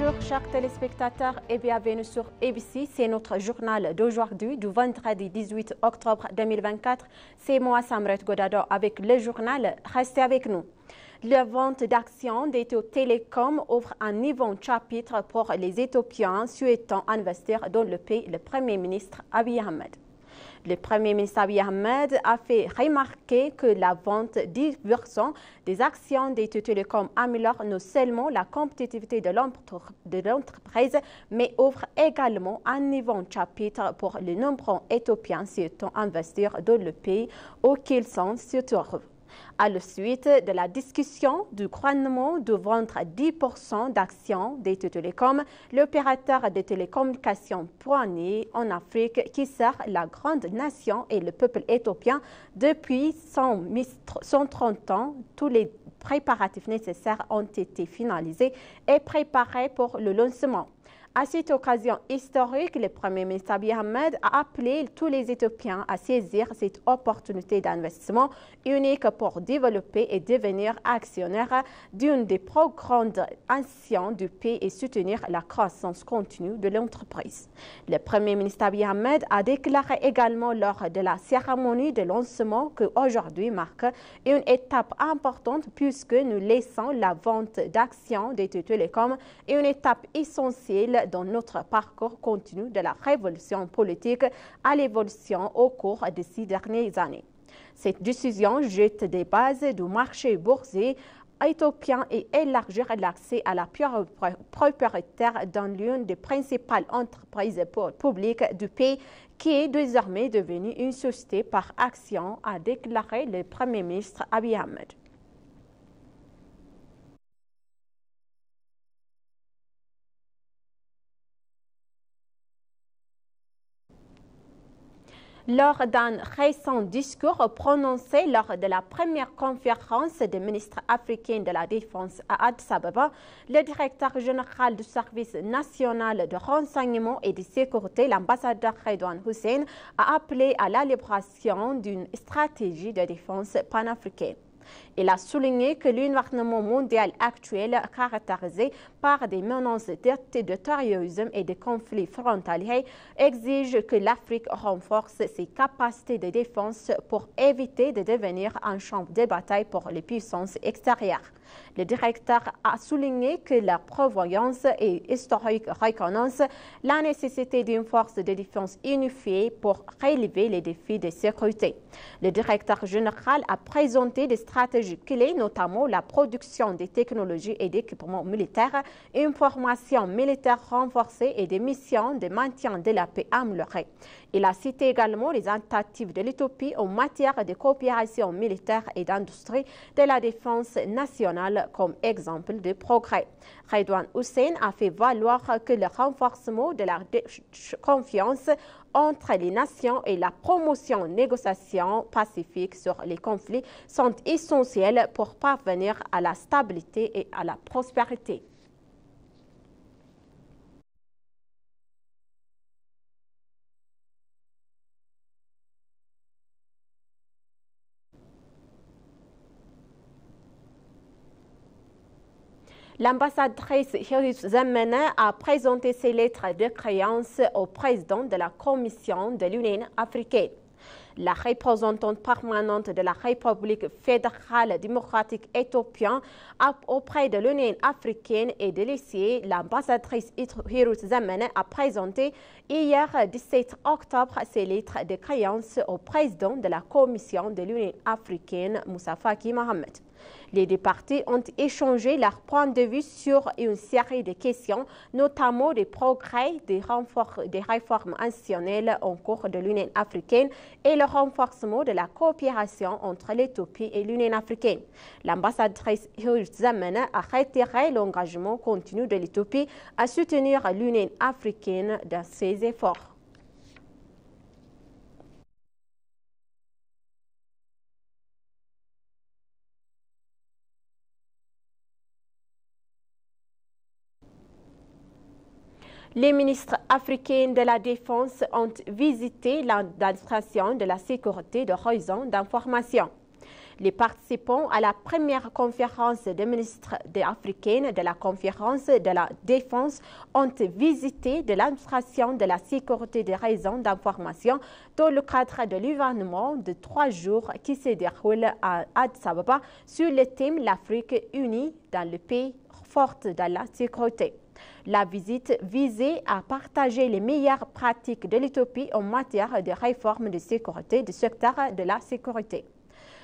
Bonjour chers téléspectateurs et bienvenue sur ABC. C'est notre journal d'aujourd'hui du vendredi 18 octobre 2024. C'est moi Samret Godado avec le journal. Restez avec nous. La vente d'actions d'Ethio Telecom ouvre un nouveau chapitre pour les Éthiopiens souhaitant investir dans le pays, le Premier ministre Abiy Ahmed. Le Premier ministre Abiy Ahmed a fait remarquer que la vente 10% des actions d'Ethio Telecom améliore non seulement la compétitivité de l'entreprise, mais ouvre également un nouveau chapitre pour les nombreux Éthiopiens souhaitant investir dans le pays auquel sont se trouvent. À la suite de la discussion du gouvernement de vendre 10% d'actions d'Ethio Telecom, l'opérateur de télécommunications poigné en Afrique qui sert la grande nation et le peuple éthiopien depuis 130 ans, tous les préparatifs nécessaires ont été finalisés et préparés pour le lancement. À cette occasion historique, le Premier ministre Abiy Ahmed a appelé tous les Éthiopiens à saisir cette opportunité d'investissement unique pour développer et devenir actionnaire d'une des plus grandes nations du pays et soutenir la croissance continue de l'entreprise. Le Premier ministre Abiy Ahmed a déclaré également lors de la cérémonie de lancement qu'aujourd'hui marque une étape importante puisque nous laissons la vente d'actions d'Ethio Telecom une étape essentielle dans notre parcours continu de la révolution politique à l'évolution au cours de ces dernières années. Cette décision jette des bases du marché boursier éthiopien et élargir l'accès à la propriétaire dans l'une des principales entreprises publiques du pays qui est désormais devenue une société par action, a déclaré le Premier ministre Abiy Ahmed. Lors d'un récent discours prononcé lors de la première conférence des ministres africains de la Défense à Addis Abeba, le directeur général du service national de renseignement et de sécurité, l'ambassadeur Redouane Hussein, a appelé à l'élaboration d'une stratégie de défense panafricaine. Il a souligné que l'environnement mondial actuel, caractérisé par des menaces de terrorisme et des conflits frontaliers, exige que l'Afrique renforce ses capacités de défense pour éviter de devenir un champ de bataille pour les puissances extérieures. Le directeur a souligné que la prévoyance et historique reconnaissent la nécessité d'une force de défense unifiée pour relever les défis de sécurité. Le directeur général a présenté des stratégies clés, notamment la production des technologies et d'équipements militaires, une formation militaire renforcée et des missions de maintien de la paix améliorées. Il a cité également les tentatives de l'Éthiopie en matière de coopération militaire et d'industrie de la défense nationale comme exemple de progrès. Redouane Hussein a fait valoir que le renforcement de la confiance entre les nations et la promotion de négociations pacifiques sur les conflits sont essentiels pour parvenir à la stabilité et à la prospérité. L'ambassadrice Hiruth Zemene a présenté ses lettres de créance au président de la Commission de l'Union africaine. La représentante permanente de la République fédérale démocratique éthiopienne auprès de l'Union africaine et de l'ICI, l'ambassadrice Hiruth Zemene a présenté hier 17 octobre ses lettres de créance au président de la Commission de l'Union africaine, Moussa Faki Mohamed. Les deux parties ont échangé leur point de vue sur une série de questions, notamment des progrès des réformes institutionnelles en cours de l'Union africaine et le renforcement de la coopération entre l'Éthiopie et l'Union africaine. L'ambassadrice Hiruth Zemene a réitéré l'engagement continu de l'Éthiopie à soutenir l'Union africaine dans ses efforts. Les ministres africains de la Défense ont visité l'administration de la sécurité de raisons d'information. Les participants à la première conférence des ministres africains de la conférence de la défense ont visité de l'administration de la sécurité des réseaux d'information dans le cadre de l'événement de 3 jours qui se déroule à Addis Ababa sur le thème l'Afrique unie dans le pays forte de la sécurité. La visite visait à partager les meilleures pratiques de l'Éthiopie en matière de réforme de sécurité du secteur de la sécurité.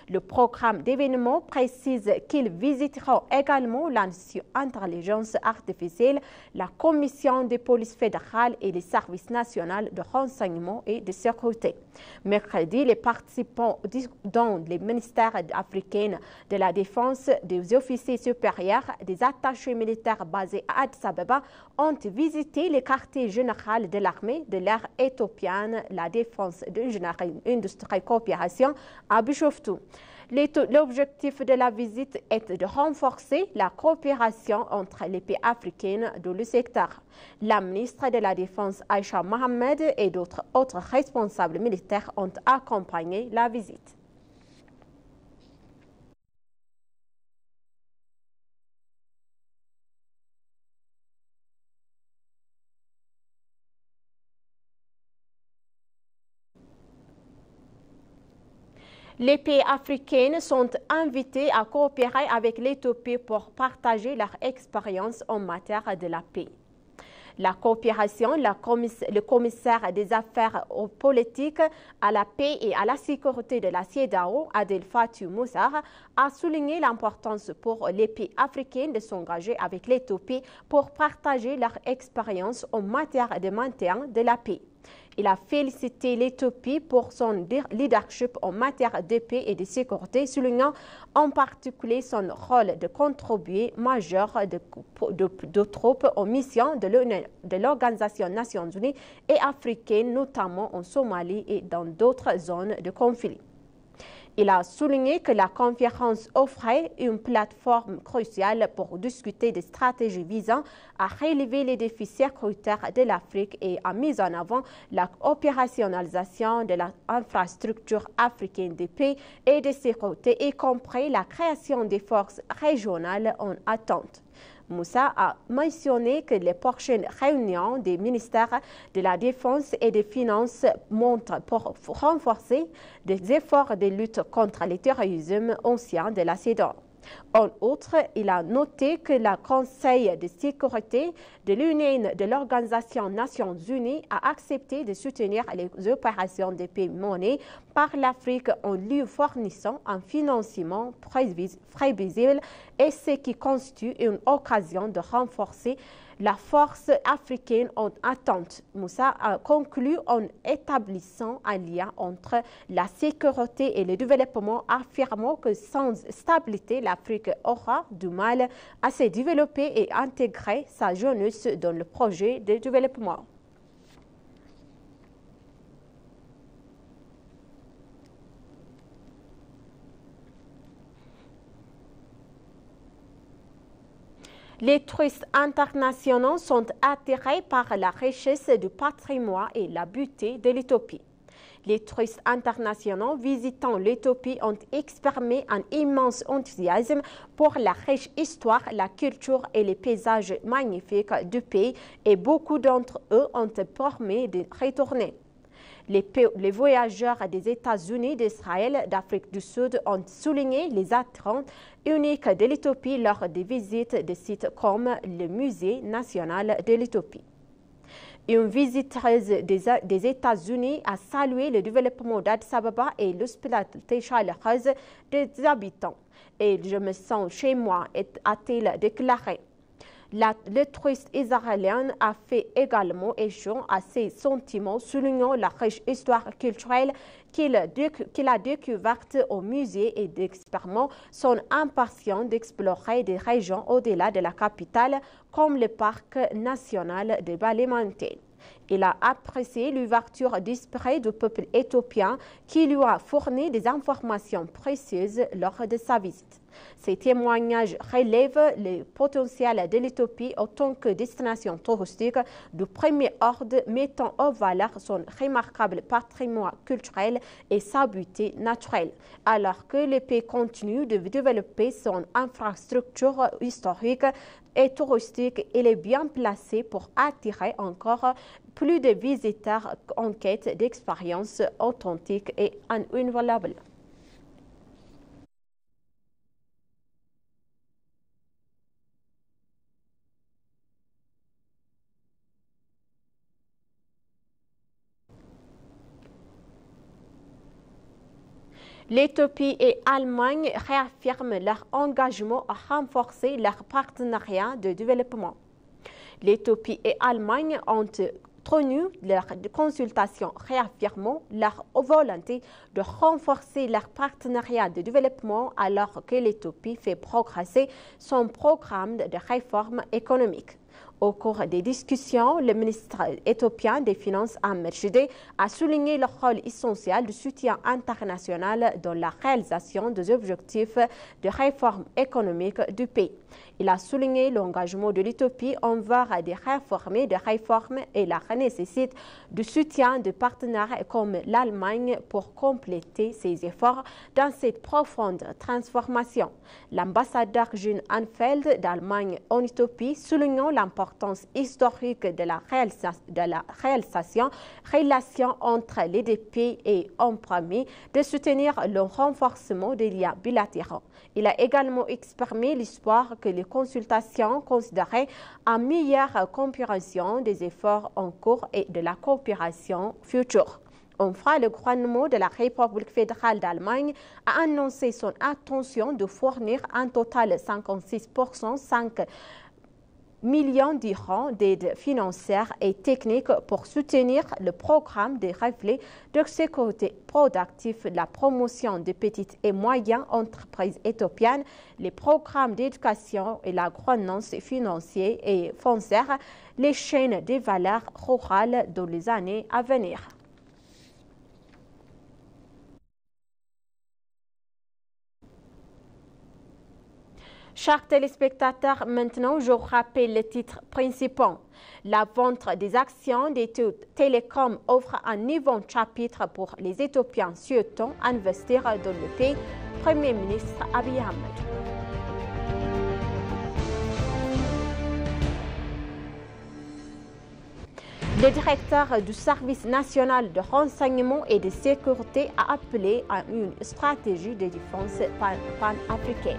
Le programme d'événements précise qu'ils visiteront également l'Institut d'intelligence artificielle, la Commission de police fédérale et les services nationaux de renseignement et de sécurité. Mercredi, les participants dont les ministères africains de la Défense, des officiers supérieurs, des attachés militaires basés à Addis Ababa ont visité le quartier général de l'armée de l'ère éthiopienne, la défense d'ingénierie industrie coopération à Bishoftu. L'objectif de la visite est de renforcer la coopération entre les pays africains dans le secteur. La ministre de la Défense Aïcha Mohamed et d'autres autres responsables militaires ont accompagné la visite. Les pays africains sont invités à coopérer avec l'Éthiopie pour partager leur expérience en matière de la paix. La coopération, le commissaire des affaires politiques à la paix et à la sécurité de la CEDEAO, Adel Fatou Moussar, a souligné l'importance pour les pays africains de s'engager avec l'Éthiopie pour partager leur expérience en matière de maintien de la paix. Il a félicité l'Éthiopie pour son leadership en matière de paix et de sécurité, soulignant en particulier son rôle de contribuer majeur de troupes aux missions de l'Organisation des Nations Unies et africaine, notamment en Somalie et dans d'autres zones de conflit. Il a souligné que la conférence offrait une plateforme cruciale pour discuter des stratégies visant à relever les défis sécuritaires de l'Afrique et a mis en avant la opérationnalisation de l'infrastructure africaine de paix et de sécurité, y compris la création des forces régionales en attente. Moussa a mentionné que les prochaines réunions des ministères de la Défense et des Finances montrent pour renforcer des efforts de lutte contre le terrorisme ancien de la CEDEAO. En outre, il a noté que le Conseil de sécurité de l'Union de l'Organisation des Nations Unies a accepté de soutenir les opérations de paix menées par l'Afrique en lui fournissant un financement prévisible et ce qui constitue une occasion de renforcer la force africaine en attente. Moussa a conclu en établissant un lien entre la sécurité et le développement, affirmant que sans stabilité, l'Afrique aura du mal à se développer et intégrer sa jeunesse dans le projet de développement. Les touristes internationaux sont attirés par la richesse du patrimoine et la beauté de l'Éthiopie. Les touristes internationaux visitant l'Éthiopie ont exprimé un immense enthousiasme pour la riche histoire, la culture et les paysages magnifiques du pays et beaucoup d'entre eux ont promis de retourner. Les voyageurs des États-Unis, d'Israël, d'Afrique du Sud ont souligné les attraits uniques de l'Éthiopie lors des visites de sites comme le Musée national de l'Éthiopie. Une visiteuse des États-Unis a salué le développement d'Addis Ababa et l'hospitalité chaleureuse des habitants. Et je me sens chez moi, a-t-il déclaré. Le touriste israélien a fait également écho à ses sentiments, soulignant la riche histoire culturelle qu'il a découverte au musée et d'expérimenter son impatience d'explorer des régions au-delà de la capitale, comme le parc national de Bali Mountain. Il a apprécié l'ouverture d'esprit du peuple éthiopien qui lui a fourni des informations précieuses lors de sa visite. Ces témoignages relèvent le potentiel de l'Éthiopie en tant que destination touristique du premier ordre, mettant en valeur son remarquable patrimoine culturel et sa beauté naturelle. Alors que le pays continue de développer son infrastructure historique et touristique, il est bien placé pour attirer encore plus de visiteurs en quête d'expériences authentiques et inoubliables. L'Éthiopie et l'Allemagne réaffirment leur engagement à renforcer leur partenariat de développement. L'Éthiopie et l'Allemagne ont tenu leur consultation réaffirmant leur volonté de renforcer leur partenariat de développement alors que l'Éthiopie fait progresser son programme de réforme économique. Au cours des discussions, le ministre éthiopien des Finances, Ahmed Shide, a souligné le rôle essentiel du soutien international dans la réalisation des objectifs de réforme économique du pays. Il a souligné l'engagement de l'Éthiopie envers des réformes et la nécessité du soutien de partenaires comme l'Allemagne pour compléter ses efforts dans cette profonde transformation. L'ambassadeur June Anfeld d'Allemagne en Éthiopie, soulignant l'importance historique de la relation entre les deux pays et en promis de soutenir le renforcement des liens bilatéraux. Il a également exprimé l'espoir que les consultations considéreraient une meilleure compréhension des efforts en cours et de la coopération future. Enfin, le gouvernement de la République fédérale d'Allemagne a annoncé son intention de fournir un total de 56%, 5 millions d'euros d'aide financière et technique pour soutenir le programme de reflets de sécurité productive, la promotion des petites et moyennes entreprises éthiopiennes, les programmes d'éducation et la gouvernance financière et foncière, les chaînes de valeur rurales dans les années à venir. Chers téléspectateurs, maintenant je vous rappelle les titres principaux. La vente des actions des télécoms offre un nouveau chapitre pour les Éthiopiens souhaitant investir dans le pays. Premier ministre Abiy Ahmed. Le directeur du service national de renseignement et de sécurité a appelé à une stratégie de défense pan-africaine.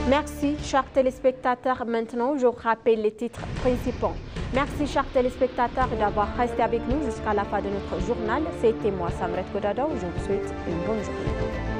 Merci, chers téléspectateurs. Maintenant, je vous rappelle les titres principaux. Merci, chers téléspectateurs, d'avoir resté avec nous jusqu'à la fin de notre journal. C'était moi, Samret Godado. Je vous souhaite une bonne journée.